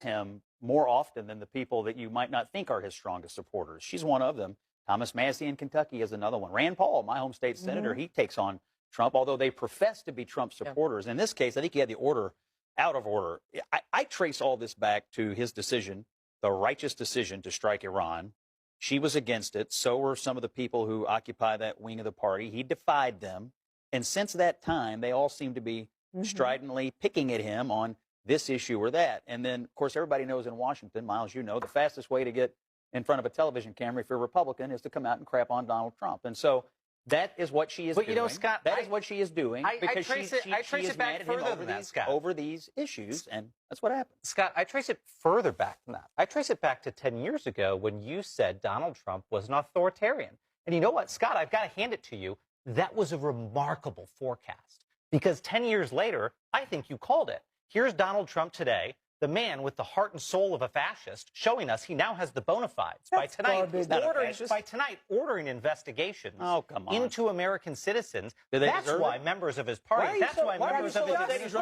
him more often than the people that you might not think are his strongest supporters. She's one of them. Thomas Massie in Kentucky is another one. Rand Paul, my home state senator, he takes on Trump, although they profess to be Trump supporters. In this case, I think he had the order out of order. I trace all this back to his decision, the righteous decision to strike Iran. She was against it. So were some of the people who occupy that wing of the party. He defied them. And since that time, they all seem to be stridently picking at him on this issue or that. And then, of course, everybody knows in Washington, Miles, you know, the fastest way to get in front of a television camera if you're a Republican is to come out and crap on Donald Trump. And so that is what she is doing. But, you know, Scott, that is what she is doing because I trace it back further than that, Scott. Over these issues, and that's what happened. Scott, I trace it further back than that. I trace it back to 10 years ago when you said Donald Trump was an authoritarian. And you know what, Scott, I've got to hand it to you. That was a remarkable forecast because 10 years later, I think you called it. Here's Donald Trump today, the man with the heart and soul of a fascist, showing us he now has the bona fides. By tonight, ordering investigations into American citizens. That's why members of his party, that's why members of his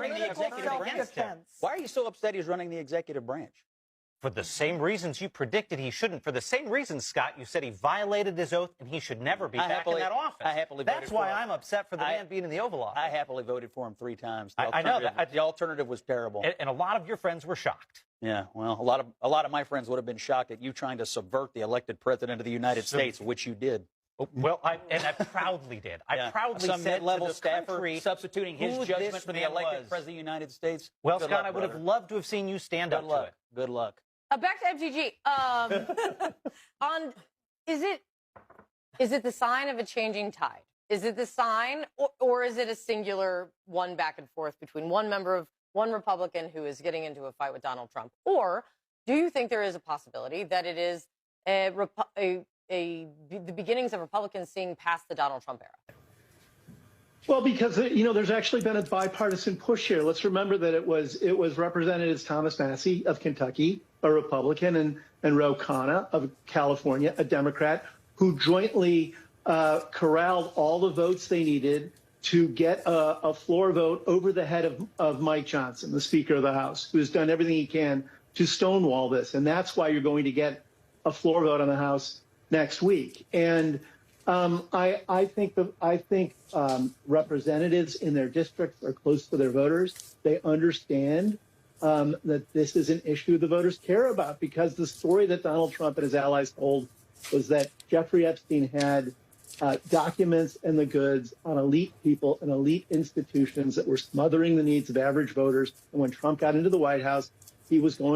Why are you so upset he's running the executive branch? For the same reasons you predicted he shouldn't. For the same reasons, Scott, you said he violated his oath and he should never be back in that office. I happily voted That's why I'm upset for the man being in the Oval Office. I happily voted for him 3 times. I know that. The alternative was terrible. And a lot of your friends were shocked. Yeah, well, a lot of my friends would have been shocked at you trying to subvert the elected president of the United States, which you did. Well, I proudly did. I proudly said mid-level staffer substituting his judgment for the elected president of the United States. Well, Scott, I would have loved to have seen you stand up to it. Good luck. Back to MTG. Is it the sign of a changing tide? Is it the sign, or is it a singular one back and forth between one Republican who is getting into a fight with Donald Trump? Or do you think there is a possibility that it is the beginnings of Republicans seeing past the Donald Trump era? Well, because, you know, there's actually been a bipartisan push here. Let's remember that it was Representatives Thomas Massie of Kentucky, a Republican, and Ro Khanna of California, a Democrat, who jointly corralled all the votes they needed to get a floor vote over the head of Mike Johnson, the Speaker of the House, who has done everything he can to stonewall this. And that's why you're going to get a floor vote on the House next week. And I think representatives in their districts are close to their voters. They understand that this is an issue the voters care about, because the story that Donald Trump and his allies told was that Jeffrey Epstein had documents and the goods on elite people and elite institutions that were smothering the needs of average voters. And when Trump got into the White House, he was going